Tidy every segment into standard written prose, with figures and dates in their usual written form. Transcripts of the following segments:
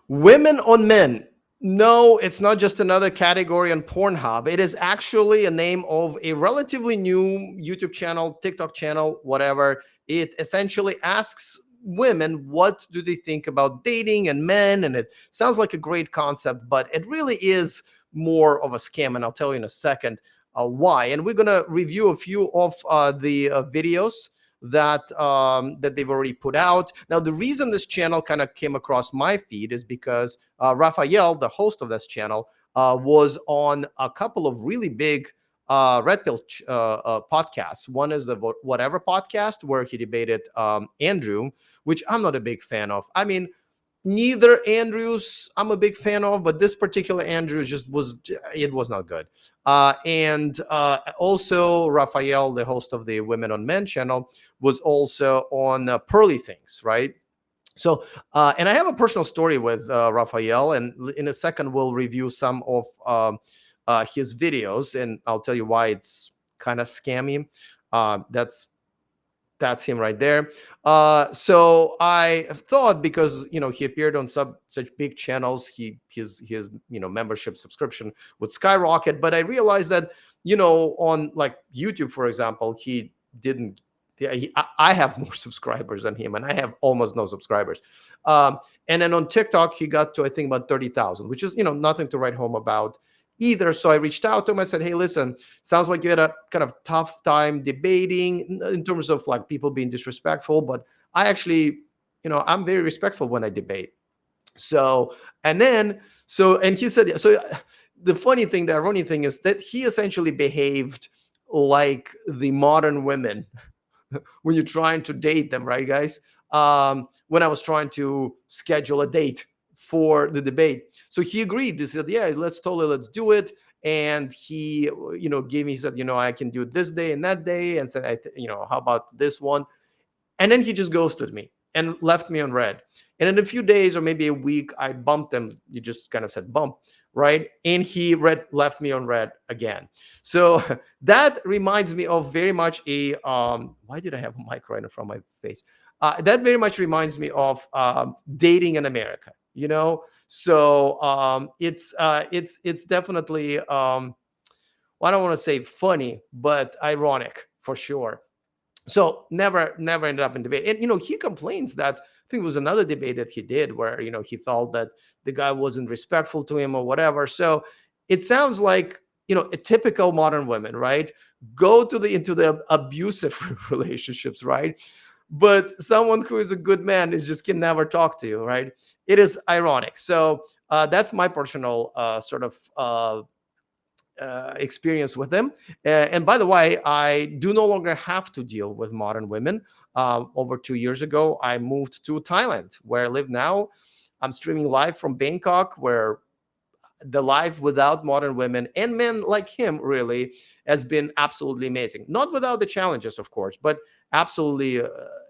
Women on men. No, it's not just another category on Pornhub. It is actually a name of a relatively new YouTube channel, TikTok channel, whatever. It essentially asks women what do they think about dating and men, and it sounds like a great concept, but it really is more of a scam, and I'll tell you in a second why. And we're gonna review a few of the videos that they've already put out. Now, the reason this channel kind of came across my feed is because Raphael, the host of this channel, was on a couple of really big red pill podcasts. One is the Whatever podcast, where he debated Andrew, which I'm not a big fan of. I mean, neither Andrews I'm a big fan of, but this particular Andrews just was, it was not good. And also Raphael, the host of the Women on Men channel, was also on Pearly Things, right? So, and I have a personal story with Raphael, and in a second we'll review some of his videos, and I'll tell you why it's kind of scammy. That's him right there. So I thought, because he appeared on such big channels, his membership subscription would skyrocket. But I realized that on like YouTube, for example, he didn't. Yeah, I have more subscribers than him, and I have almost no subscribers. And then on TikTok, he got to, I think, about 30,000, which is nothing to write home about either. So I reached out to him. I said, hey, listen, sounds like you had a kind of tough time debating in terms of like people being disrespectful, but I actually, I'm very respectful when I debate. So, and he said, so the funny thing, the ironic thing is that he essentially behaved like the modern women when you're trying to date them, right, guys? When I was trying to schedule a date for the debate. So he agreed. He said, yeah, let's do it. And he, gave me, he said, I can do it this day and that day. And said, how about this one? And then he just ghosted me and left me on red. And in a few days or maybe a week, I bumped him. You just kind of said bump, right? And he left me on red again. So that reminds me of very much a why did I have a mic right in front of my face? That very much reminds me of dating in America. So it's definitely well, I don't want to say funny, but ironic for sure. So never ended up in debate. And he complains that, I think it was another debate that he did where he felt that the guy wasn't respectful to him or whatever. So it sounds like a typical modern women, right? Go into the abusive relationships, right? But someone who is a good man is just can never talk to you, right? It is ironic. So that's my personal sort of experience with them. And by the way, I do no longer have to deal with modern women. Over 2 years ago, I moved to Thailand, where I live now. I'm streaming live from Bangkok, where the life without modern women and men like him really has been absolutely amazing. Not without the challenges, of course, but absolutely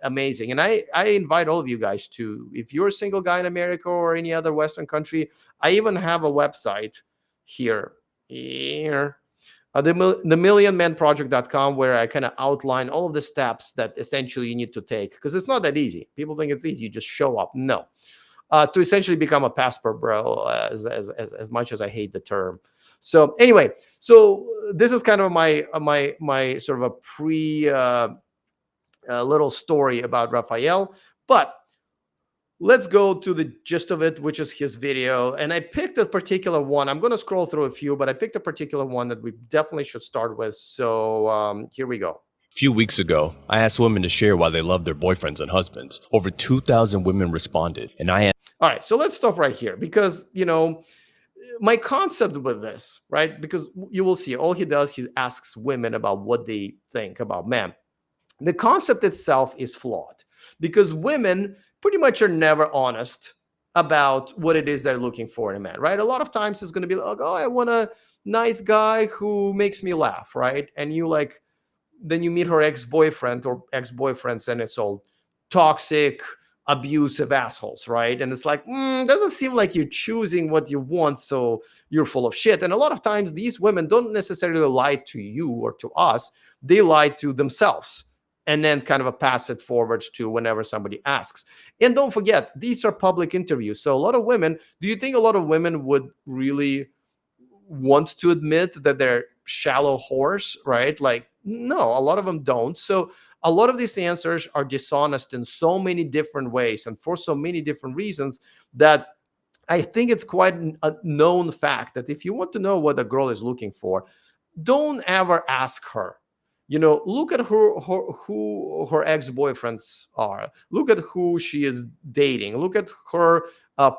amazing. And I invite all of you guys to, if you're a single guy in America or any other Western country, I even have a website here the millionmanproject.com, where I kind of outline all of the steps that essentially you need to take, because it's not that easy. People think it's easy, you just show up. No. To essentially become a passport bro, as much as I hate the term. So anyway, so this is kind of my sort of a pre little story about Raphael, but let's go to the gist of it, which is his video. And I picked a particular one. I'm going to scroll through a few, but I picked a particular one that we definitely should start with. So here we go. A few weeks ago, I asked women to share why they love their boyfriends and husbands. Over 2,000 women responded, and I All right, so let's stop right here, because, my concept with this, right? Because you will see all he does, he asks women about what they think about men. The concept itself is flawed, because women pretty much are never honest about what it is they're looking for in a man, right? A lot of times it's going to be like, oh, I want a nice guy who makes me laugh, right? And then you meet her ex-boyfriend or ex-boyfriends, and it's all toxic, abusive assholes, right? And it's like, doesn't seem like you're choosing what you want, so you're full of shit. And a lot of times these women don't necessarily lie to you or to us, they lie to themselves. and then kind of a pass it forward to whenever somebody asks. And don't forget, these are public interviews. So a lot of women, do you think a lot of women would really want to admit that they're shallow whores, right? Like, no, a lot of them don't. So a lot of these answers are dishonest in so many different ways and for so many different reasons that I think it's quite a known fact that if you want to know what a girl is looking for, don't ever ask her. Look at who her ex-boyfriends are. Look at who she is dating. Look at her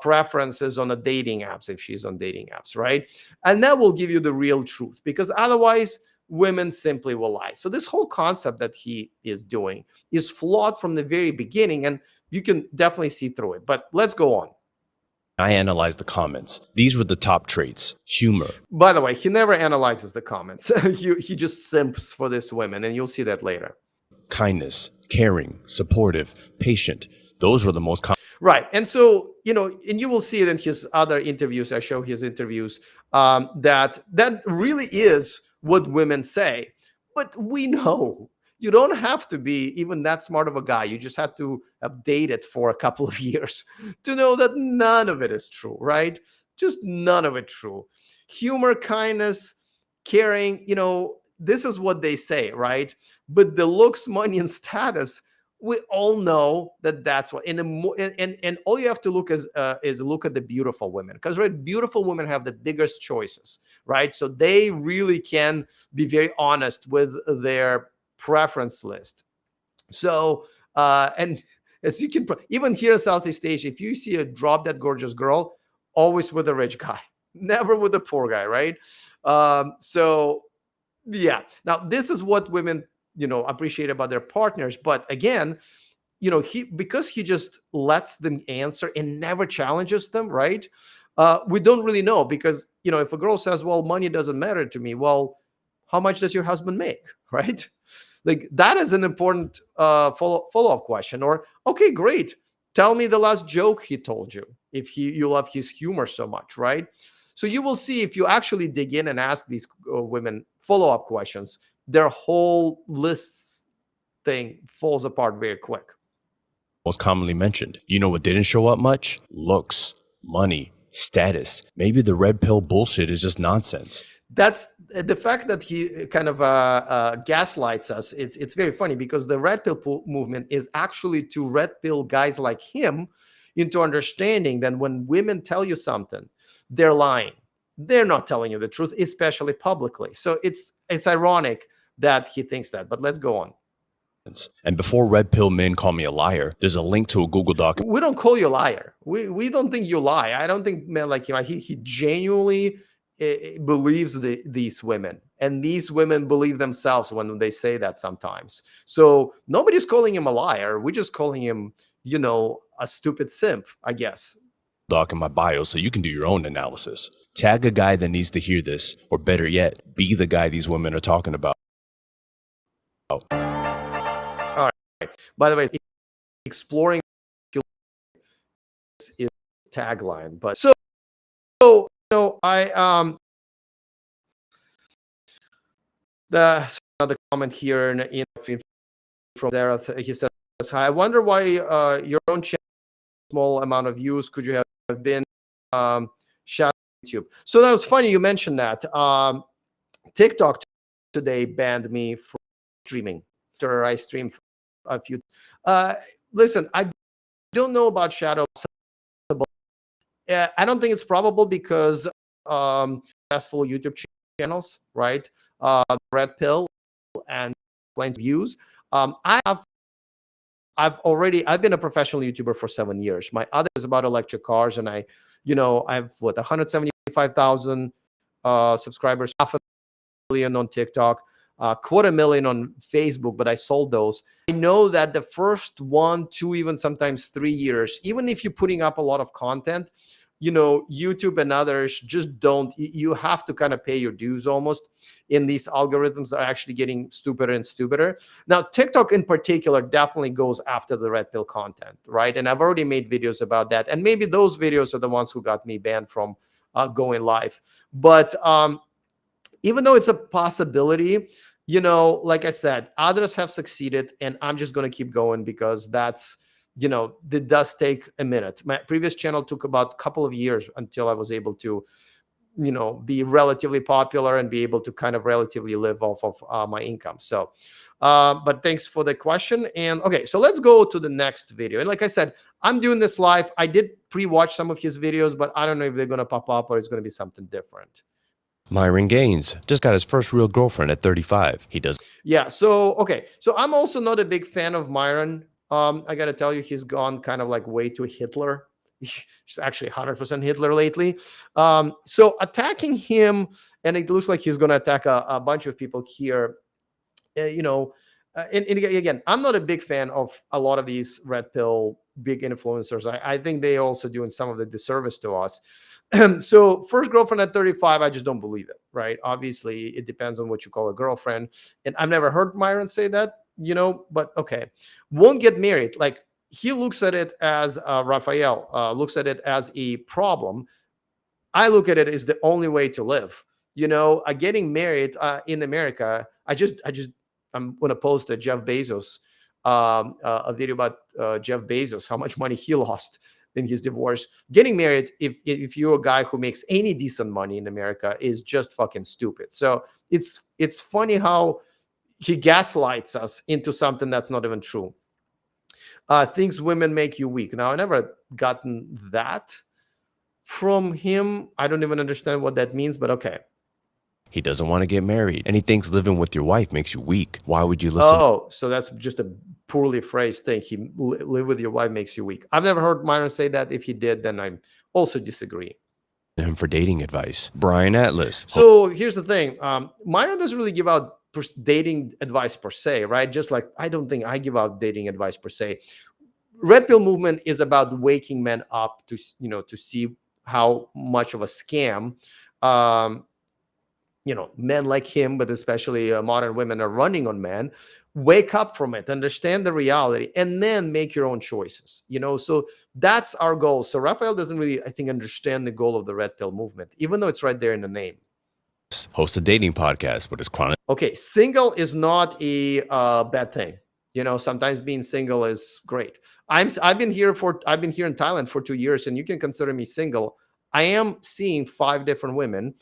preferences on the dating apps, if she's on dating apps, right? And that will give you the real truth, because otherwise women simply will lie. So this whole concept that he is doing is flawed from the very beginning, and you can definitely see through it. But let's go on. I analyzed the comments. These were the top traits: humor, By the way, he never analyzes the comments. he just simps for this women, and you'll see that later. kindness, caring, supportive, patient. Those were the most common. Right. And so, and you will see it in his other interviews. I show his interviews, that really is what women say. But we know you don't have to be even that smart of a guy. You just have to have dated for a couple of years to know that none of it is true, right? Just none of it true. Humor, kindness, caring, this is what they say, right? But the looks, money, and status, we all know that that's what. And all you have to look is look at the beautiful women, because right, beautiful women have the biggest choices, right? So they really can be very honest with their preference list. So and as you can even here in Southeast Asia, if you see a drop dead gorgeous girl, always with a rich guy, never with a poor guy, right? So yeah, now this is what women appreciate about their partners. But again, because he just lets them answer and never challenges them, right? We don't really know, because if a girl says, well, money doesn't matter to me, well, how much does your husband make? Right? Like, that is an important follow-up question. Or, okay, great, tell me the last joke he told you, if you love his humor so much, right? So you will see, if you actually dig in and ask these women follow-up questions, their whole list thing falls apart very quick. Most commonly mentioned. You know what didn't show up much? Looks, money, status. Maybe the red pill bullshit is just nonsense. That's the fact that he kind of gaslights us. It's very funny, because the red pill movement is actually to red pill guys like him into understanding that when women tell you something, they're lying. They're not telling you the truth, especially publicly. So it's ironic that he thinks that. But let's go on. And before red pill men call me a liar, there's a link to a Google Doc. We don't call you a liar. We don't think you lie. I don't think men like him. He genuinely believes these women, and these women believe themselves when they say that sometimes. So nobody's calling him a liar. We're just calling him, a stupid simp, I guess. Doc in my bio so you can do your own analysis. Tag a guy that needs to hear this, or better yet, be the guy these women are talking about. All right. By the way, exploring is tagline, but so I another comment here from Zareth. He says, "Hi, I wonder why your own channel small amount of views. Could you have been shouted YouTube?" So that was funny you mentioned that. TikTok today banned me from streaming after I streamed a few. Listen, I don't know about shadow. I don't think it's probable, because successful YouTube channels, right? Red Pill and Plain Views. I've been a professional YouTuber for 7 years. My other is about electric cars, and I have 175,000 subscribers, 500,000 on TikTok, 250,000 on Facebook, but I sold those. I know that the first 1, 2, even sometimes 3 years, even if you're putting up a lot of content, YouTube and others just don't. You have to kind of pay your dues almost. And these algorithms are actually getting stupider and stupider. Now, TikTok in particular definitely goes after the red pill content, right? And I've already made videos about that. And maybe those videos are the ones who got me banned from going live. But even though it's a possibility, like I said, others have succeeded, and I'm just going to keep going because that does take a minute. My previous channel took about a couple of years until I was able to, be relatively popular and be able to kind of relatively live off of my income. So, but thanks for the question. And okay, so let's go to the next video. And like I said, I'm doing this live. I did pre-watch some of his videos, but I don't know if they're going to pop up or it's going to be something different. Myron Gaines just got his first real girlfriend at 35. He doesn't Yeah. So okay. So I'm also not a big fan of Myron. I gotta tell you, he's gone kind of like way too Hitler. He's actually 100% Hitler lately. So attacking him, and it looks like he's gonna attack a bunch of people here. uh, you know, and again, I'm not a big fan of a lot of these red pill big influencers. I think they also doing some of the disservice to us. So first girlfriend at 35, I just don't believe it, right? Obviously, it depends on what you call a girlfriend. And I've never heard Myron say that, but okay. Won't get married. Like he looks at it as Raphael looks at it as a problem. I look at it as the only way to live. Getting married in America. I'm going to post a Jeff Bezos, a video about Jeff Bezos, how much money he lost in his divorce. Getting married, if you're a guy who makes any decent money in America, is just fucking stupid. So it's funny how he gaslights us into something that's not even true. Thinks women make you weak. Now, I never gotten that from him. I don't even understand what that means, but okay. He doesn't want to get married, and he thinks living with your wife makes you weak. Why would you listen Oh, so that's just a poorly phrased thing. Live with your wife makes you weak. I've never heard Myron say that. If he did, then I also disagree. to him for dating advice? Brian Atlas. So here's the thing. Myron doesn't really give out dating advice per se, right? Just like I don't think I give out dating advice per se. Red pill movement is about waking men up to see how much of a scam men like him, but especially modern women are running on men. Wake up from it, understand the reality, and then make your own choices. So that's our goal. So Raphael doesn't really, I think, understand the goal of the red pill movement, even though it's right there in the name. Hosts a dating podcast with his chronic. Okay, single is not a bad thing. Sometimes being single is great. I've been here in Thailand for 2 years, and you can consider me single. I am seeing 5 different women.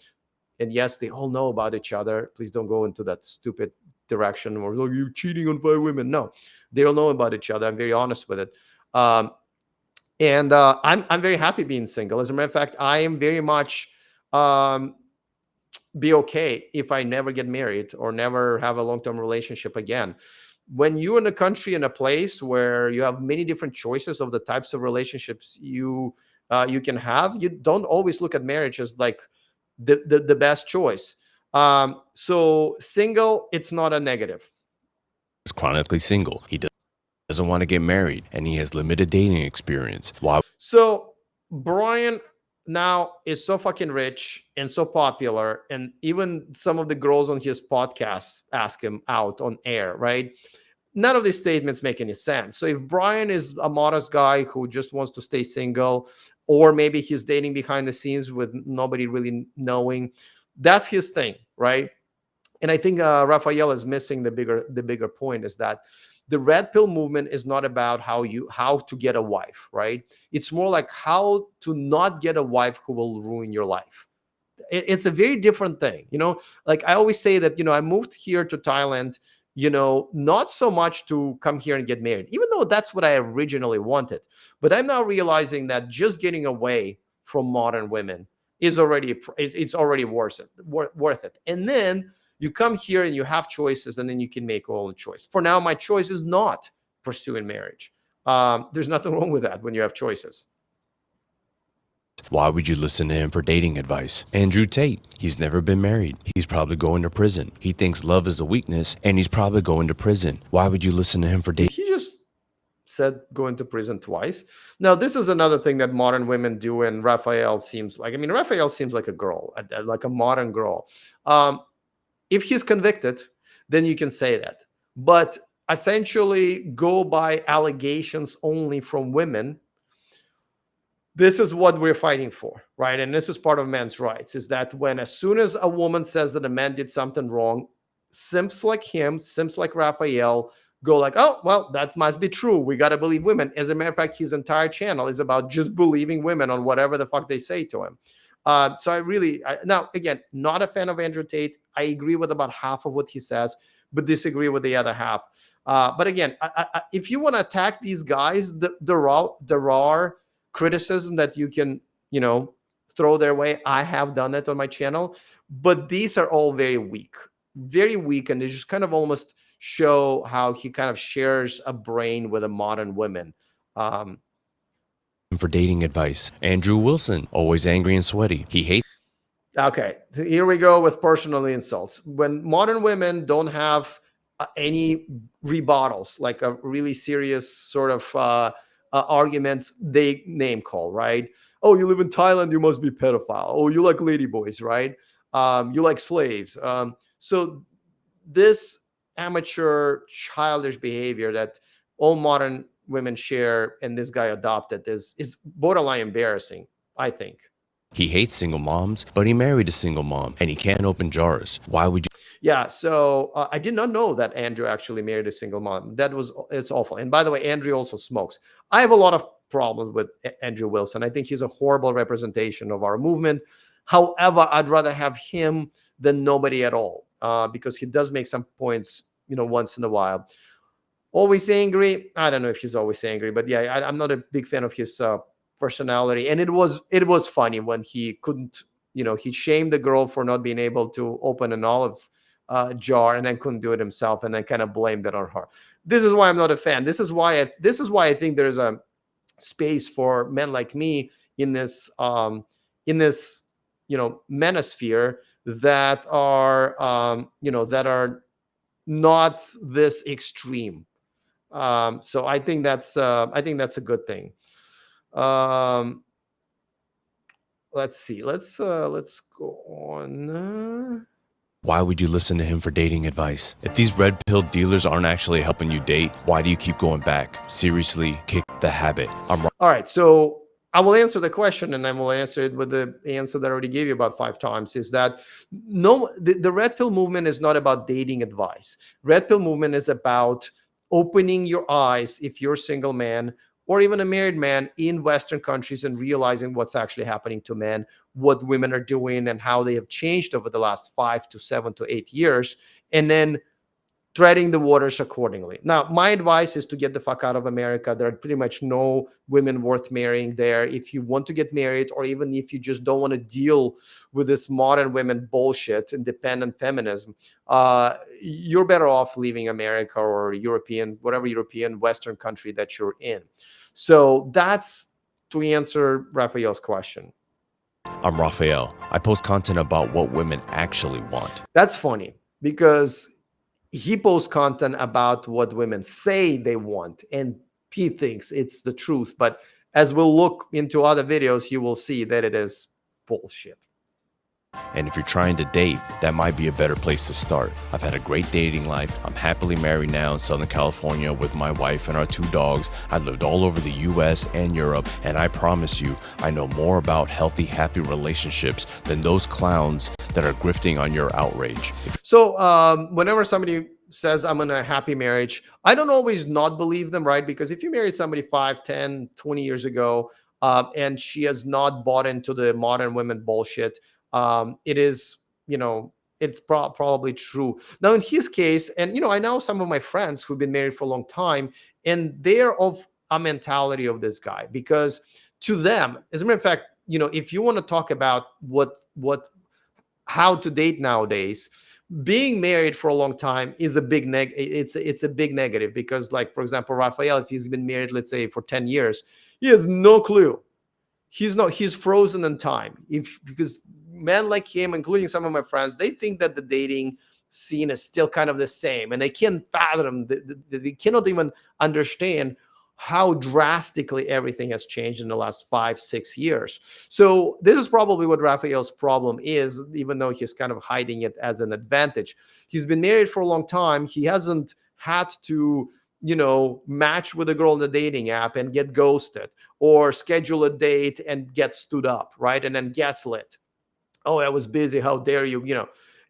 And yes, they all know about each other. Please don't go into that stupid direction or like you cheating on 5 women. No, they all know about each other. I'm very honest with it. And I'm very happy being single. As a matter of fact, I am very much be okay if I never get married or never have a long-term relationship again. When you're in a country, in a place where you have many different choices of the types of relationships you can have, you don't always look at marriage as like the best choice. So single, it's not a negative. Is chronically single. He doesn't want to get married, and he has limited dating experience. Why? So Brian now is so fucking rich and so popular, and even some of the girls on his podcasts ask him out on air, right? None of these statements make any sense. So if Brian is a modest guy who just wants to stay single, or maybe he's dating behind the scenes with nobody really knowing, that's his thing, right? And I think Raphael is missing the bigger point is that the red pill movement is not about how to get a wife, right? It's more like how to not get a wife who will ruin your life. It's a very different thing. Like I always say that I moved here to Thailand, not so much to come here and get married, even though that's what I originally wanted. But I'm now realizing that just getting away from modern women is it's already worth it. And then you come here and you have choices, and then you can make your own choice. For now, my choice is not pursuing marriage. There's nothing wrong with that when you have choices. Why would you listen to him for dating advice? Andrew Tate. He's never been married. He's probably going to prison. He thinks love is a weakness, and he's probably going to prison. Why would you listen to him for Did dating? he just said going to prison twice? Now, this is another thing that modern women do, and Raphael seems like, Raphael seems like a girl, like a modern girl. If he's convicted, then you can say that. But essentially, go by allegations only from women. This is what we're fighting for, right? And this is part of men's rights, is that as soon as a woman says that a man did something wrong, simps like him, simps like Raphael, go like, oh, well, that must be true. We got to believe women. As a matter of fact, his entire channel is about just believing women on whatever the fuck they say to him. So now again, not a fan of Andrew Tate. I agree with about half of what he says, but disagree with the other half. But again, if you want to attack these guys, there are criticism that you can, throw their way. I have done it on my channel, but these are all very weak, and they just kind of almost show how he kind of shares a brain with a modern women. Um, For dating advice. Andrew Wilson, always angry and sweaty. He hates Okay, here we go with personal insults. When modern women don't have any rebuttals, like a really serious sort of arguments, they name call, right? Oh, you live in Thailand, you must be pedophile. Oh, you like ladyboys, right? You like slaves. So this amateur, childish behavior that all modern women share, and this guy adopted, is borderline embarrassing, I think. he hates single moms, but he married a single mom and he can't open jars. Why would you Yeah, so I did not know that Andrew actually married a single mom. It's awful. And by the way, Andrew also smokes. I have a lot of problems with Andrew Wilson. I think he's a horrible representation of our movement. However, I'd rather have him than nobody at all, because he does make some points, once in a while. Always angry. I don't know if he's always angry, but yeah, I'm not a big fan of his personality. And it was funny when he couldn't, he shamed the girl for not being able to open an olive jar, and then couldn't do it himself, and then kind of blamed it on her. This is why I'm not a fan. This is why I think there's a space for men like me in this manosphere that are not this extreme. So I think that's a good thing. Um, let's see. Let's go on. Why would you listen to him for dating advice? If these red pill dealers aren't actually helping you date, why do you keep going back? Seriously, kick the habit. All right, so I will answer the question, and I will answer it with the answer that I already gave you about 5 times. Is that no? The red pill movement is not about dating advice. Red pill movement is about opening your eyes if you're a single man or even a married man in Western countries, and realizing what's actually happening to men, what women are doing, and how they have changed over the last 5 to 7 to 8 years, and then treading the waters accordingly. Now, my advice is to get the fuck out of America. There are pretty much no women worth marrying there. If you want to get married, or even if you just don't want to deal with this modern women bullshit, independent feminism, you're better off leaving America or whatever European Western country that you're in. So that's to answer Raphael's question. I'm Raphael. I post content about what women actually want. That's funny, because he posts content about what women say they want, and he thinks it's the truth. But as we'll look into other videos, you will see that it is bullshit. And if you're trying to date, that might be a better place to start. I've had a great dating life. I'm happily married now in Southern California with my wife and our 2 dogs. I lived all over the US and Europe, and I promise you, I know more about healthy, happy relationships than those clowns that are grifting on your outrage. So whenever somebody says I'm in a happy marriage, I don't always not believe them, right? Because if you marry somebody 5, 10, 20 years ago, and she has not bought into the modern women bullshit, it is, it's probably true. Now, in his case, and, I know some of my friends who've been married for a long time, and they're of a mentality of this guy, because to them, as a matter of fact, if you want to talk about how to date nowadays, being married for a long time is a big it's a big negative, because, like, for example, Raphael, if he's been married, let's say, for 10 years, he has no clue. He's frozen in time. Because men like him, including some of my friends, they think that the dating scene is still kind of the same, and they can't fathom, they cannot even understand how drastically everything has changed in the last 5, 6 years. So this is probably what Raphael's problem is, even though he's kind of hiding it as an advantage. He's been married for a long time. He hasn't had to, match with a girl in the dating app and get ghosted, or schedule a date and get stood up, right? And then gaslit. Oh, I was busy. How dare you,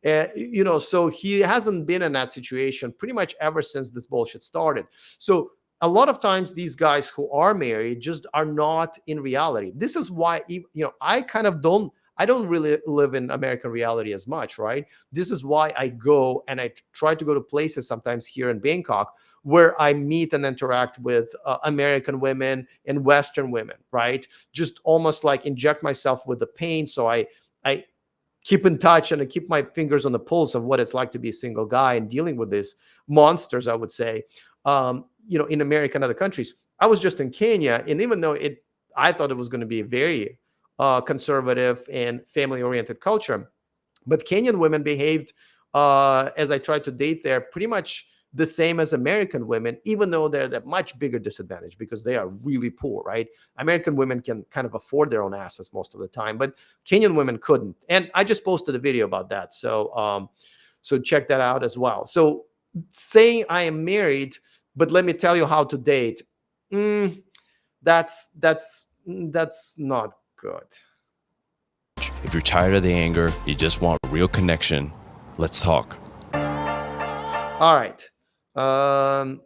So he hasn't been in that situation pretty much ever since this bullshit started. So a lot of times these guys who are married just are not in reality. This is why, I kind of don't really live in American reality as much, right? This is why I go and I try to go to places sometimes here in Bangkok where I meet and interact with American women and Western women, right? Just almost like inject myself with the pain. So I keep in touch and I keep my fingers on the pulse of what it's like to be a single guy and dealing with these monsters, I would say, in America and other countries. I was just in Kenya, and even though I thought it was going to be a very conservative and family-oriented culture, but Kenyan women behaved, as I tried to date there, pretty much the same as American women, even though they're at a much bigger disadvantage because they are really poor, right? American women can kind of afford their own asses most of the time, but Kenyan women couldn't. And I just posted a video about that. So check that out as well. So saying I am married, but let me tell you how to date, mm, that's not good. If you're tired of the anger, you just want real connection, let's talk. All right. Um,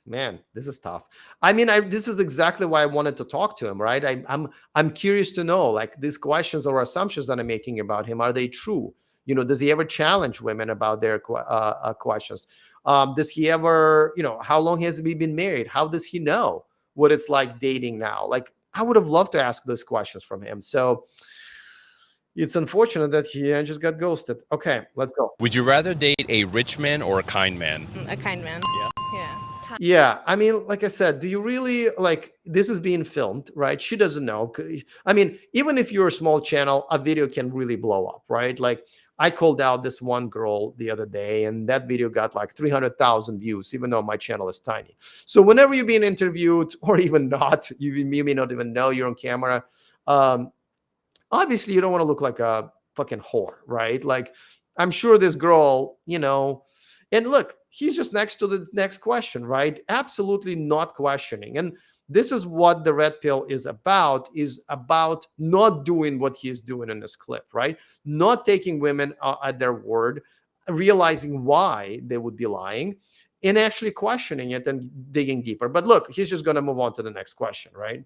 Man, this is tough. I mean, this is exactly why I wanted to talk to him, right? I'm curious to know, like, these questions or assumptions that I'm making about him, are they true? Does he ever challenge women about their questions? Does he ever, how long has he been married? How does he know what it's like dating now? Like, I would have loved to ask those questions from him. So it's unfortunate that he just got ghosted. Okay, let's go. Would you rather date a rich man or a kind man? A kind man. Yeah. Yeah. Yeah, I mean, like I said, do you really, like, this is being filmed, right? She doesn't know. I mean, even if you're a small channel, a video can really blow up, right? Like, I called out this one girl the other day, and that video got like 300,000 views, even though my channel is tiny. So whenever you're being interviewed, or even not, you may not even know you're on camera. Um, Obviously, you don't want to look like a fucking whore, right? Like, I'm sure this girl, and look, he's just next to the next question, right? Absolutely not questioning. And this is what the red pill is about not doing what he's doing in this clip, right? Not taking women at their word, realizing why they would be lying, and actually questioning it and digging deeper. But look, he's just going to move on to the next question, right?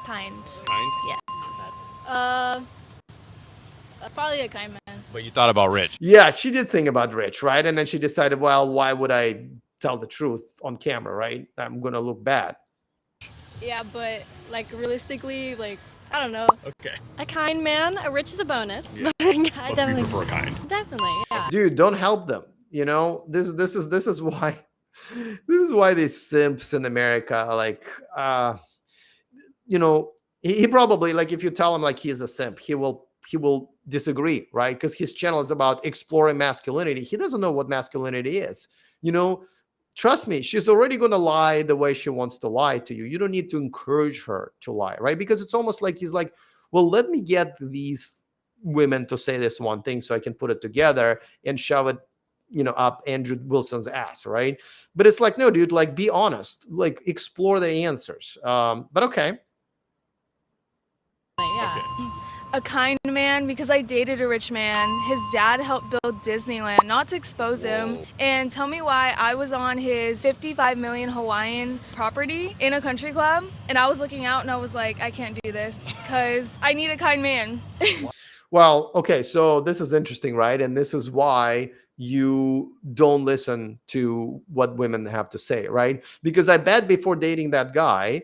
Kind. Kind? Yes. Probably a kind man. But you thought about rich. Yeah, she did think about Rich, right? And then she decided, well, why would I tell the truth on camera, right? I'm going to look bad. Yeah, but like realistically, like I don't know. Okay. A kind man, a rich is a bonus. Yeah. But I You definitely, prefer a kind. definitely, yeah. Dude, don't help them. This is why these simps in America, like, he probably, like, if you tell him like he is a simp, he will disagree, right? Because his channel is about exploring masculinity. He doesn't know what masculinity is. Trust me, she's already going to lie the way she wants to lie to you. You don't need to encourage her to lie, right? Because it's almost like he's like, well, let me get these women to say this one thing so I can put it together and shove it, up Andrew Wilson's ass, right? But it's like, no, dude, like, be honest, like, explore the answers. But okay. Yeah. Okay. A kind man because I dated a rich man. His dad helped build Disneyland, not to expose him. And tell me why I was on his 55 million Hawaiian property in a country club, and I was looking out and I was like, I can't do this because I need a kind man. Well, okay, so this is interesting, right? And this is why you don't listen to what women have to say, right? Because I bet before dating that guy,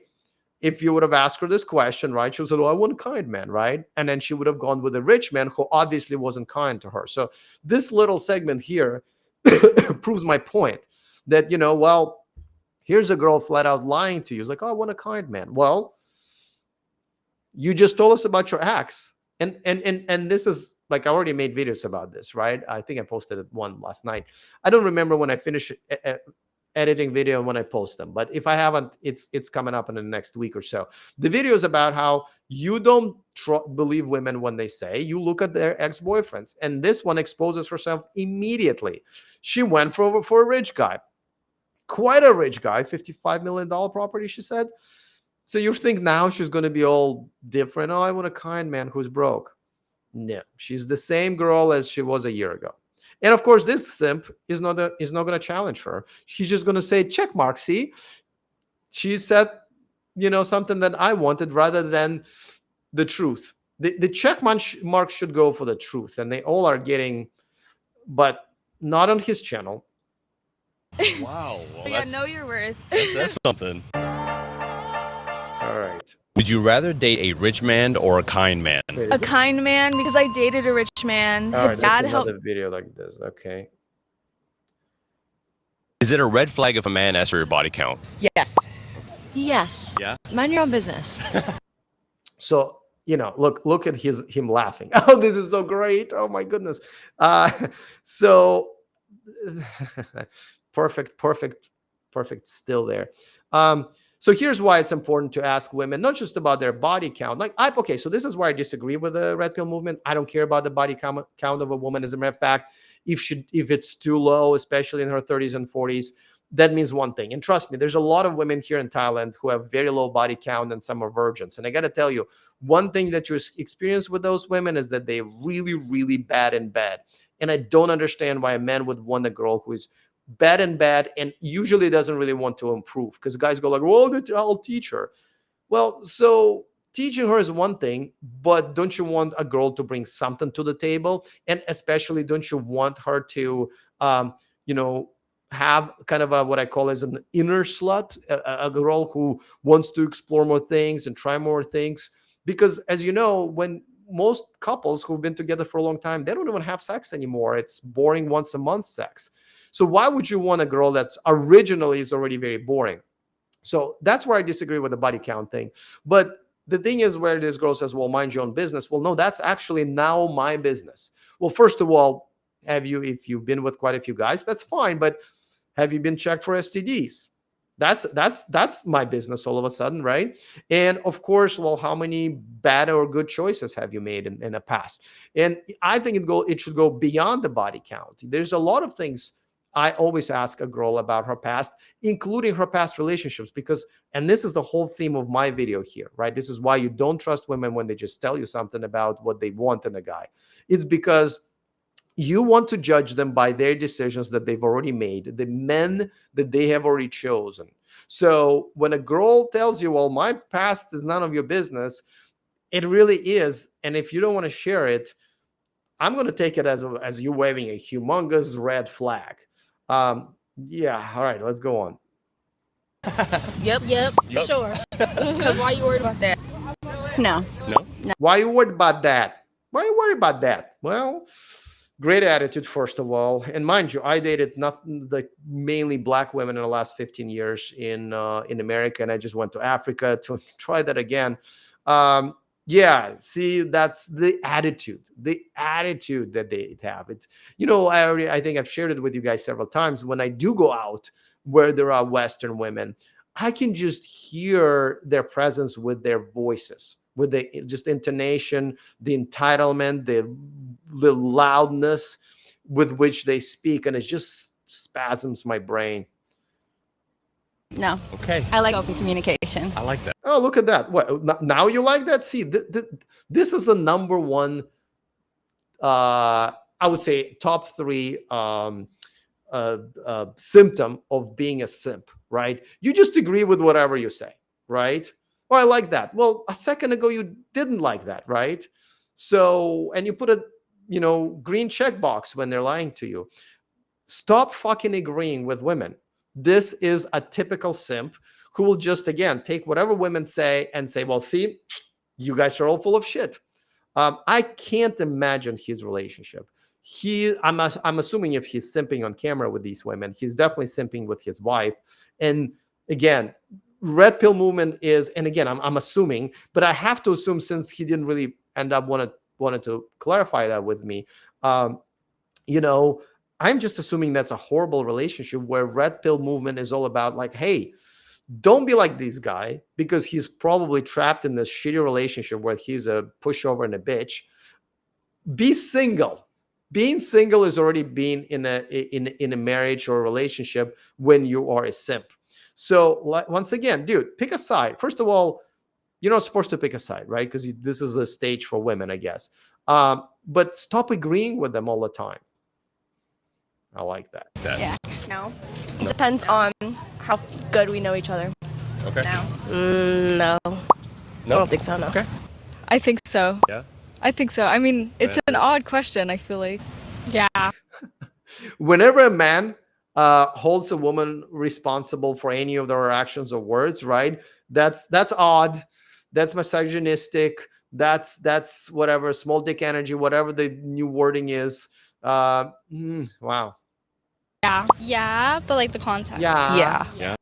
if you would have asked her this question, right, she would have said, oh, I want a kind man, right? And then she would have gone with a rich man who obviously wasn't kind to her. So this little segment here proves my point that, well, here's a girl flat out lying to you. It's like, oh, I want a kind man. Well, you just told us about your ex. And this is, like, I already made videos about this, right? I think I posted one last night. I don't remember when I finished editing video and when I post them, but if I haven't, it's coming up in the next week or so. The video is about how you don't believe women when they say, you look at their ex-boyfriends, and this one exposes herself immediately. She went for a rich guy, quite a rich guy, $55 million property, she said. So you think now she's going to be all different? Oh, I want a kind man who's broke. No, she's the same girl as she was a year ago. And of course, this simp is not going to challenge her. She's just going to say, check mark. See, she said, something that I wanted rather than the truth. The check mark should go for the truth, and they all are getting, but not on his channel. Wow. Well, So yeah, know your worth. that's something. All right. Would you rather date a rich man or a kind man? Wait, A kind man because I dated a rich man. all His right, dad that's helped. another video like this. Okay. Is it a red flag if a man asks for your body count? Yes. Yes. Yeah. Mind your own business. So look at him laughing. Oh, this is so great. Oh my goodness. So perfect still there. So here's why it's important to ask women not just about their body count. Okay, so this is where I disagree with the red pill movement. I don't care about the body count of a woman. As a matter of fact, if it's too low, especially in her 30s and 40s, that means one thing. And trust me, there's a lot of women here in Thailand who have very low body count and some are virgins. And I got to tell you, one thing that you experience with those women is that they're really, really bad in bed. And I don't understand why a man would want a girl who is bad and usually doesn't really want to improve, because guys go like, well, I'll teach her. Well, so teaching her is one thing, but don't you want a girl to bring something to the table? And especially, don't you want her to, have kind of what I call as an inner slut, a girl who wants to explore more things and try more things? Because as you know, when most couples who've been together for a long time, they don't even have sex anymore. It's boring once a month sex. So why would you want a girl that's originally is already very boring? So that's where I disagree with the body count thing. But the thing is, where this girl says, well, mind your own business. Well, no, that's actually now my business. Well, first of all, if you've been with quite a few guys, that's fine. But have you been checked for STDs? That's my business all of a sudden, right? And of course, well, how many bad or good choices have you made in the past? And I think it should go beyond the body count. There's a lot of things I always ask a girl about her past, including her past relationships, and this is the whole theme of my video here, right? This is why you don't trust women when they just tell you something about what they want in a guy. It's because you want to judge them by their decisions that they've already made, the men that they have already chosen. So when a girl tells you, well, my past is none of your business, it really is. And if you don't want to share it, I'm going to take it as you waving a humongous red flag. Yeah. All right, let's go on. Yep. For sure. Because why are you worried about that? No. Why are you worried about that? Well, great attitude, first of all. And mind you, I dated mainly black women in the last 15 years in America, and I just went to Africa to try that again. Yeah, see, that's the attitude that they have. It's, I think I've shared it with you guys several times. When I do go out where there are Western women, I can just hear their presence with their voices, with the just intonation, the entitlement, the loudness with which they speak, and it just spasms my brain. No. Okay. I like open communication. I like that. Oh, look at that. What, now you like that? See, this is the number one, I would say top 3 symptom of being a simp, right? You just agree with whatever you say, right? Well, I like that. Well, a second ago, you didn't like that, right? So, and you put a, green check box when they're lying to you. Stop fucking agreeing with women. This is a typical simp who will just, again, take whatever women say and say, well, see, you guys are all full of shit. I can't imagine his relationship. I'm assuming if he's simping on camera with these women, he's definitely simping with his wife. And again, red pill movement is, and again, I'm assuming, but I have to assume, since he didn't really end up wanted to clarify that with me, I'm just assuming that's a horrible relationship where red pill movement is all about like, hey, don't be like this guy, because he's probably trapped in this shitty relationship where he's a pushover and a bitch. Be single. Being single is already being in a marriage or a relationship when you are a simp. So once again, dude, pick a side. First of all, you're not supposed to pick a side, right? Because this is a stage for women, I guess. But stop agreeing with them all the time. I like that. Yeah. No. It depends on how good we know each other. Okay. No. No. I don't think so, no. Okay. I think so. Yeah. I think so. I mean, it's an odd question, I feel like. Yeah. Whenever a man holds a woman responsible for any of their actions or words, right? That's odd. That's misogynistic. That's whatever, small dick energy, whatever the new wording is. Wow. Yeah. Yeah, but like the context. Yeah. Yeah.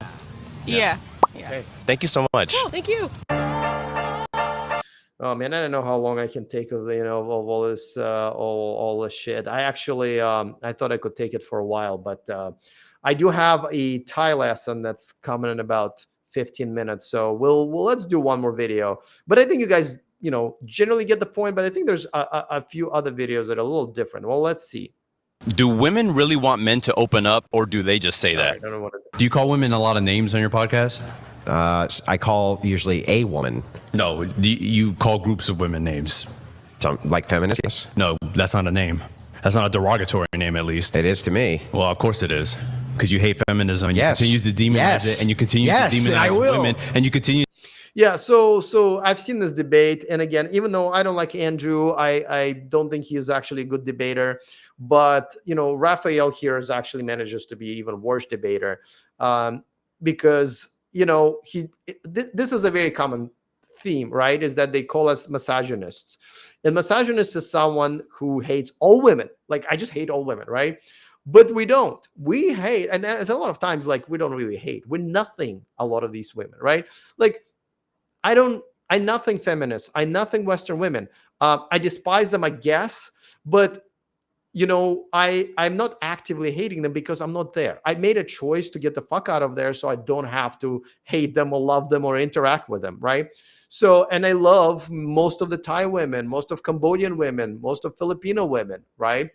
Yeah. Okay. Thank you so much. Oh, thank you. Oh man, I don't know how long I can take of of all this all this shit. I actually I thought I could take it for a while, but I do have a Thai lesson that's coming in about 15 minutes. So we'll let's do one more video. But I think you guys generally get the point. But I think there's a few other videos that are a little different. Well, let's see. Do women really want men to open up, or do they just say All right, that? I don't know what. Do you call women a lot of names on your podcast? I call usually a woman, No. Do you call groups of women names? like feminist. Yes, No, that's not a name. That's not a derogatory name, at least. it is to me. Well, of course it is. Because you hate feminism and Yes. you continue to demonize Yes. it, and you continue Yes, to I demonize will. women, and you continue. Yeah, so I've seen this debate, and again, even though I don't like Andrew, I don't think he is actually a good debater. But Raphael here is actually manages to be even worse debater, because this is a very common theme, right? Is that they call us misogynists, and misogynist is someone who hates all women. Like, I just hate all women, right? But we don't. We hate, and as a lot of times, like, we don't really hate. We're nothing a lot of these women, right? Like, I nothing feminists. I nothing Western women. I despise them, I guess, but I'm not actively hating them because I'm not there. I made a choice to get the fuck out of there so I don't have to hate them or love them or interact with them, right? So, and I love most of the Thai women, most of Cambodian women, most of Filipino women, right?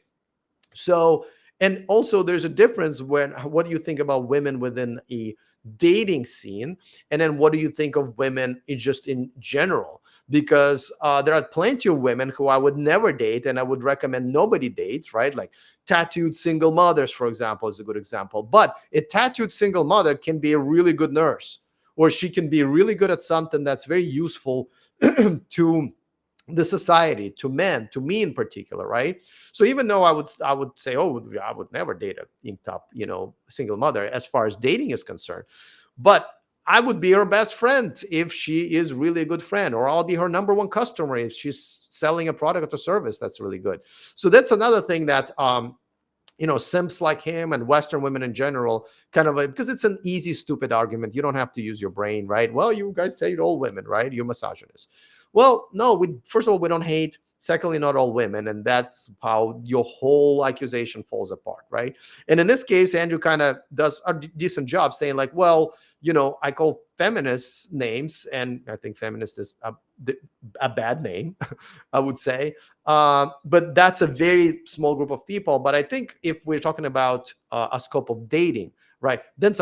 So, and also there's a difference when what do you think about women within a dating scene, and then what do you think of women just in general? Because there are plenty of women who I would never date, and I would recommend nobody dates, right? Like tattooed single mothers, for example, is a good example. But a tattooed single mother can be a really good nurse, or she can be really good at something that's very useful to the society, to men, to me in particular, right? So even though I would say, oh, I would never date a inked up, single mother as far as dating is concerned, but I would be her best friend if she is really a good friend, or I'll be her number one customer if she's selling a product or service that's really good. So that's another thing that simps like him and Western women in general, because it's an easy, stupid argument. You don't have to use your brain, right? Well, you guys hate all women, right? You're misogynists. Well, no, first of all, we don't hate. Secondly, not all women. And that's how your whole accusation falls apart, right? And in this case, Andrew kind of does a decent job saying like, well, I call feminists names, and I think feminist is a bad name, I would say. But that's a very small group of people. But I think if we're talking about a scope of dating, right, then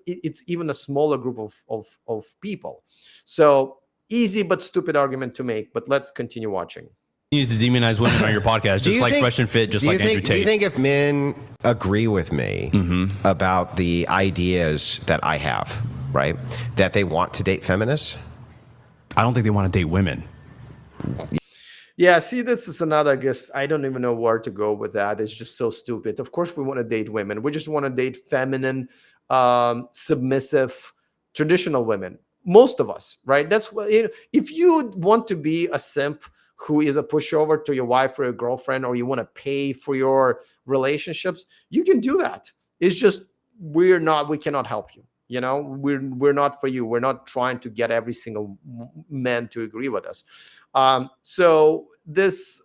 it's even a smaller group of people. So easy but stupid argument to make, but let's continue watching. You need to demonize women on your podcast, just like Question Fit, just like Andrew Do you Tate. think if men agree with me about the ideas that I have, right, that they want to date feminists? I don't think they want to date women. Yeah, see, this is another, I guess, I don't even know where to go with that. It's just so stupid. Of course, we want to date women. We just want to date feminine, submissive, traditional women. Most of us, right? That's what, if you want to be a simp who is a pushover to your wife or your girlfriend, or you want to pay for your relationships, you can do that. It's just, we cannot help you. We're not for you. We're not trying to get every single man to agree with us. So this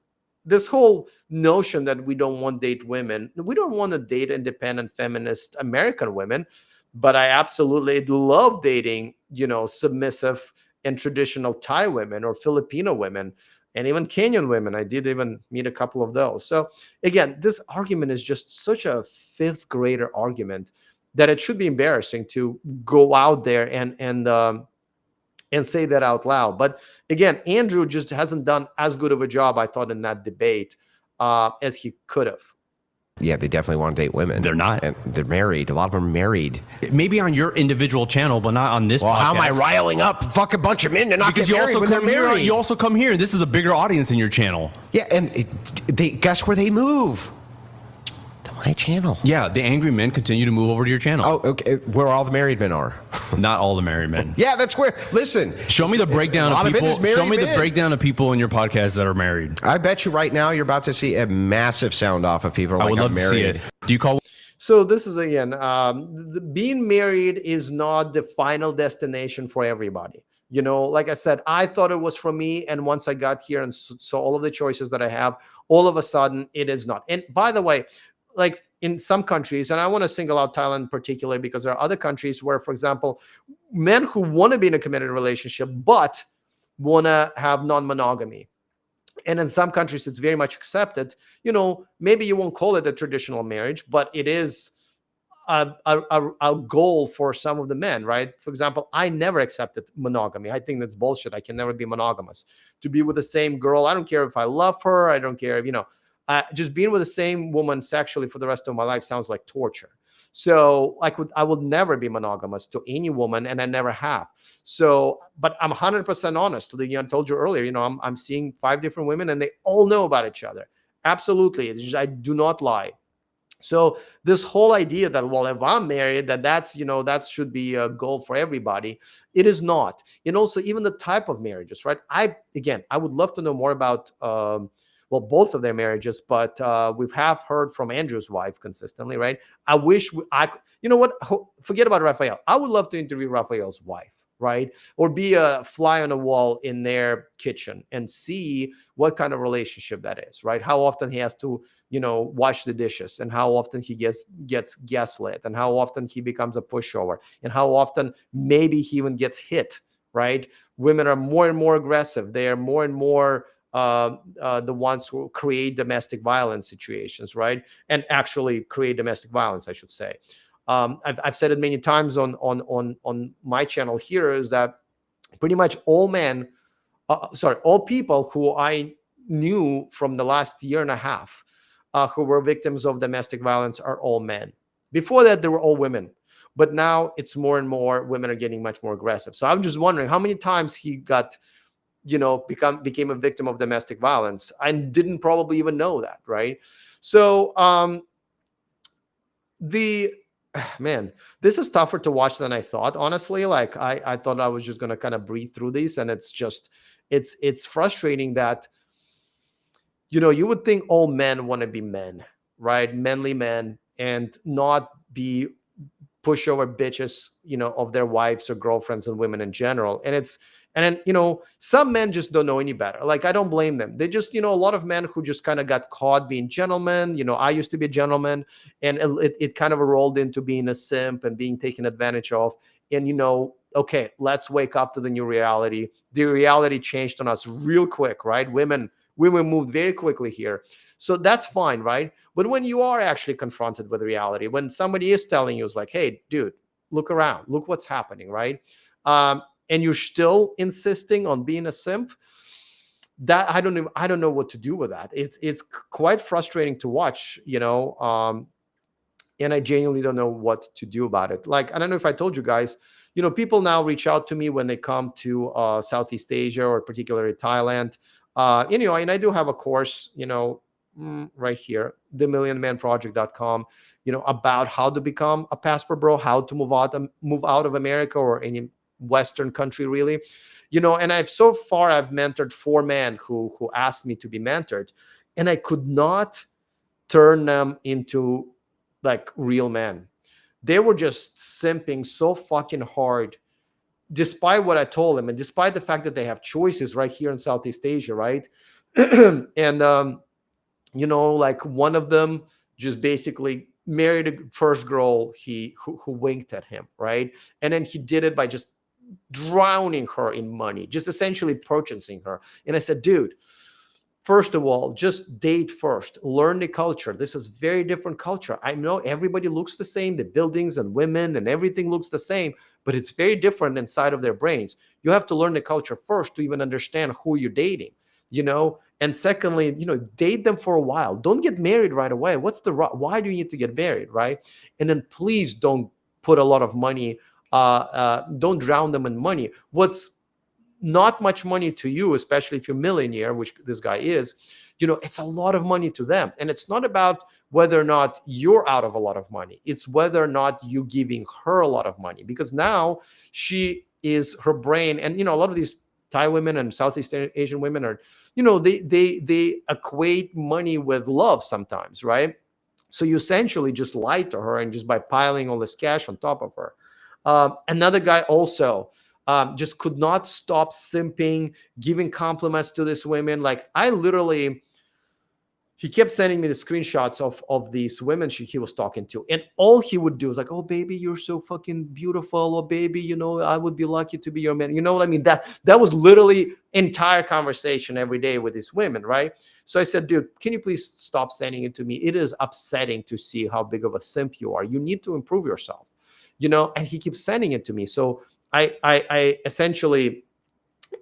whole notion that we don't want to date women, we don't want to date independent feminist American women, but I absolutely love dating, submissive and traditional Thai women or Filipino women, and even Kenyan women. I did even meet a couple of those. So again, this argument is just such a fifth grader argument that it should be embarrassing to go out there and and say that out loud. But again, Andrew just hasn't done as good of a job, I thought, in that debate as he could have. Yeah, they definitely want to date women. They're not. And they're married. A lot of them are married. Maybe on your individual channel, but not on this Well, podcast. how am I riling up fuck a bunch of men to not Because get you married also when they're come here. married? You also come here. This is a bigger audience in your channel. Yeah, and they guess where they move? To my channel. Yeah, the angry men continue to move over to your channel. Oh, okay. Where all the married men are. Not all the married men. Yeah, that's where. Listen. Show me the breakdown a lot of of it people. is married Show me the men. breakdown of people in your podcast that are married. I bet you right now you're about to see a massive sound off of people. I Like, would love I'm to married. see it. Do you call? So this is again, being married is not the final destination for everybody. You know, like I said, I thought it was for me, and once I got here and saw all of the choices that I have, all of a sudden it is not. And by the way, like in some countries, and I want to single out Thailand in particular because there are other countries where, for example, men who want to be in a committed relationship but want to have non-monogamy. And in some countries, it's very much accepted. You know, maybe you won't call it a traditional marriage, but it is a goal for some of the men, right? For example, I never accepted monogamy. I think that's bullshit. I can never be monogamous. To be with the same girl, I don't care if I love her. I don't care if, just being with the same woman sexually for the rest of my life sounds like torture. So I would never be monogamous to any woman, and I never have. So, but I'm 100% honest. I told you earlier, I'm seeing 5 different women, and they all know about each other. Absolutely, I do not lie. So this whole idea that, well, if I'm married, that should be a goal for everybody. It is not. And also even the type of marriages, right? I would love to know more about both of their marriages, but we've heard from Andrew's wife consistently, right? I wish forget about Raphael. I would love to interview Raphael's wife, right? Or be a fly on a wall in their kitchen and see what kind of relationship that is, right? How often he has to, wash the dishes, and how often he gets gaslit, and how often he becomes a pushover, and how often maybe he even gets hit, right? Women are more and more aggressive. They are more and more the ones who create domestic violence situations, right? And actually create domestic violence, I should say. I've said it many times on my channel here, is that pretty much all people who I knew from the last year and a half who were victims of domestic violence are all men. Before that, they were all women. But now it's more and more women are getting much more aggressive. So I'm just wondering how many times he got became a victim of domestic violence. I didn't probably even know that, right? So this is tougher to watch than I thought, honestly. Like I thought I was just gonna kind of breathe through these, and it's frustrating that you would think all men want to be men, right? Manly men, and not be pushover bitches, of their wives or girlfriends and women in general. And then, some men just don't know any better. Like, I don't blame them. They just, a lot of men who just kind of got caught being gentlemen. I used to be a gentleman, and it kind of rolled into being a simp and being taken advantage of. And, okay, let's wake up to the new reality. The reality changed on us real quick, right? Women moved very quickly here. So that's fine, right? But when you are actually confronted with reality, when somebody is telling you, it's like, hey, dude, look around, look what's happening, right? And you're still insisting on being a simp, that I don't know what to do with that. It's quite frustrating to watch, and I genuinely don't know what to do about it. Like, I don't know if I told you guys, people now reach out to me when they come to Southeast Asia, or particularly Thailand. And I do have a course, right here, themillionmanproject.com, about how to become a passport bro, how to move out of America or any Western country, really. And I've mentored 4 men who asked me to be mentored, and I could not turn them into like real men. They were just simping so fucking hard, despite what I told them, and despite the fact that they have choices right here in Southeast Asia, right? And like one of them just basically married a first girl who winked at him, right? And then he did it by just drowning her in money, just essentially purchasing her. And I said, dude, first of all, just date first, learn the culture. This is very different culture. I know everybody looks the same, the buildings and women and everything looks the same, but it's very different inside of their brains. You have to learn the culture first to even understand who you're dating, and secondly, date them for a while. Don't get married right away. Why do you need to get married, right? And then please don't put a lot of money, don't drown them in money. What's not much money to you, especially if you're a millionaire, which this guy is, it's a lot of money to them. And it's not about whether or not you're out of a lot of money. It's whether or not you giving her a lot of money, because now her brain, and a lot of these Thai women and Southeast Asian women are, they equate money with love sometimes, right? So you essentially just lie to her, and just by piling all this cash on top of her. Another guy also just could not stop simping, giving compliments to these women. Like he kept sending me the screenshots of these women he was talking to, and all he would do is like, "Oh baby, you're so fucking beautiful. Oh baby, I would be lucky to be your man." You know what I mean? That was literally entire conversation every day with these women, right? So I said, "Dude, can you please stop sending it to me? It is upsetting to see how big of a simp you are. You need to improve yourself." And he keeps sending it to me. So I essentially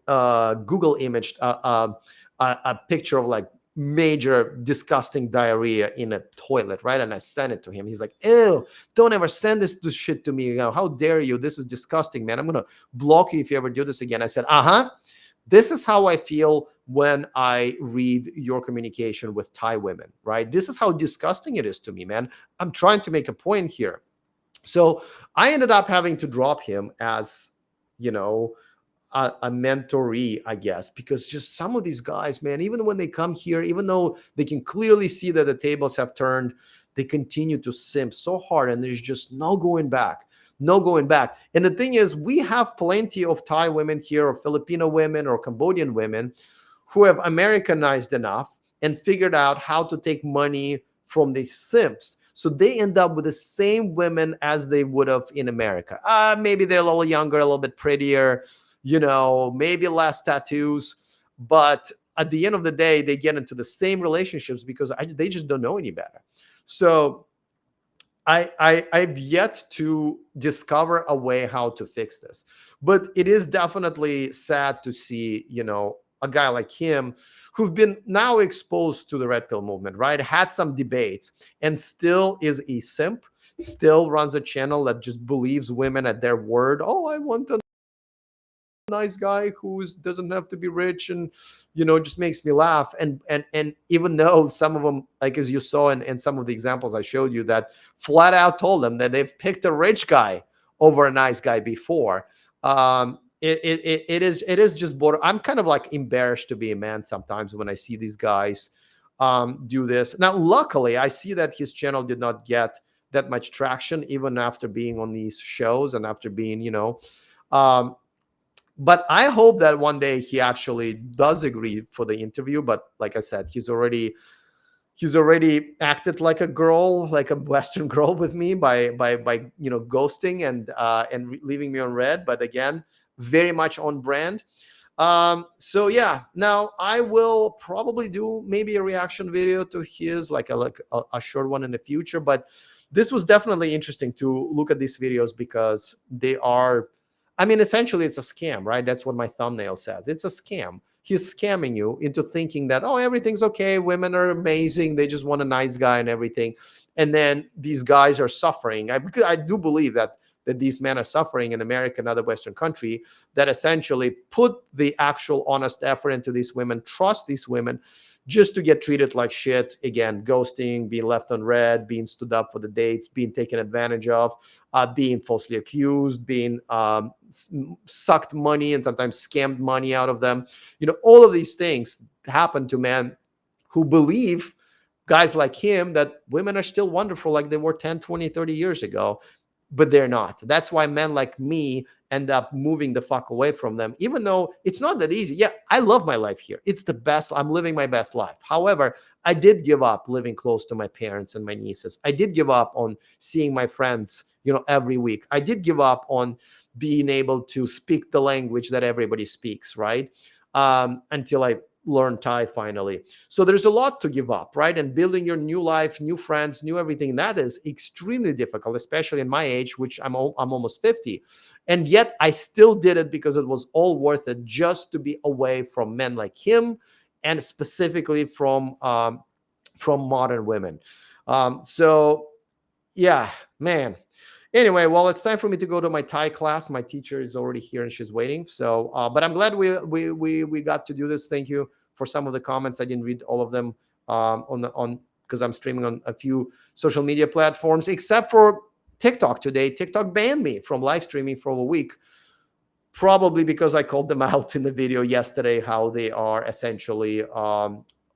Google imaged a picture of like major disgusting diarrhea in a toilet, right? And I sent it to him. He's like, "Ew, don't ever send this shit to me. How dare you? This is disgusting, man. I'm gonna block you if you ever do this again." I said, this is how I feel when I read your communication with Thai women, right? This is how disgusting it is to me, man. I'm trying to make a point here. So I ended up having to drop him as, a mentoree, I guess, because just some of these guys, man, even when they come here, even though they can clearly see that the tables have turned, they continue to simp so hard, and there's just no going back. No going back. And the thing is, we have plenty of Thai women here, or Filipino women, or Cambodian women who have Americanized enough and figured out how to take money from these simps. So they end up with the same women as they would have in America. Maybe they're a little younger, a little bit prettier, maybe less tattoos. But at the end of the day, they get into the same relationships because they just don't know any better. So I've yet to discover a way how to fix this. But it is definitely sad to see, a guy like him who've been now exposed to the red pill movement, right? Had some debates and still is a simp, still runs a channel that just believes women at their word. "Oh, I want a nice guy who doesn't have to be rich," and just makes me laugh. And even though some of them, like as you saw in some of the examples I showed you, that flat out told them that they've picked a rich guy over a nice guy before. It is just border. I'm kind of like embarrassed to be a man sometimes when I see these guys do this. Now luckily I see that his channel did not get that much traction even after being on these shows and after being but I hope that one day he actually does agree for the interview. But like I said, he's already acted like a girl, like a Western girl with me by ghosting and leaving me on red. But again, very much on brand. So yeah, now I will probably do maybe a reaction video to his, like a short one in the future. But this was definitely interesting to look at these videos because they are, essentially it's a scam, right? That's what my thumbnail says. It's a scam. He's scamming you into thinking that, oh, everything's okay. Women are amazing. They just want a nice guy and everything. And then these guys are suffering. Because I do believe that these men are suffering in America and other Western country that essentially put the actual honest effort into these women, trust these women, just to get treated like shit. Again, ghosting, being left on red, being stood up for the dates, being taken advantage of, being falsely accused, being sucked money and sometimes scammed money out of them. All of these things happen to men who believe, guys like him, that women are still wonderful like they were 10, 20, 30 years ago. But they're not. That's why men like me end up moving the fuck away from them, even though it's not that easy. Yeah, I love my life here. It's the best. I'm living my best life. However, I did give up living close to my parents and my nieces. I did give up on seeing my friends, every week. I did give up on being able to speak the language that everybody speaks, right? Until I learn Thai finally. So there's a lot to give up, right? And building your new life, new friends, new everything, that is extremely difficult, especially in my age, which I'm almost 50. And yet I still did it because it was all worth it, just to be away from men like him, and specifically from modern women. So yeah, man. Anyway, well, it's time for me to go to my Thai class. My teacher is already here and she's waiting. So, but I'm glad we got to do this. Thank you for some of the comments. I didn't read all of them on because I'm streaming on a few social media platforms, except for TikTok today. TikTok banned me from live streaming for a week, probably because I called them out in the video yesterday, how they are essentially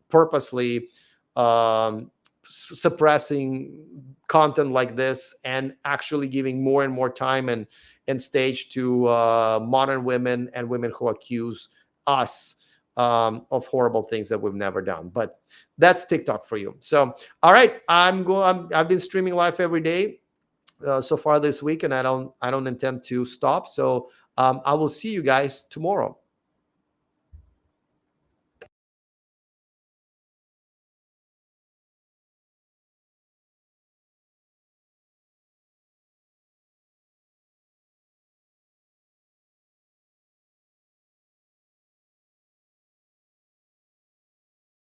purposely suppressing content like this, and actually giving more and more time and stage to modern women and women who accuse us of horrible things that we've never done. But that's TikTok for you. So, all right, I've been streaming live every day so far this week, and I don't intend to stop. So I will see you guys tomorrow.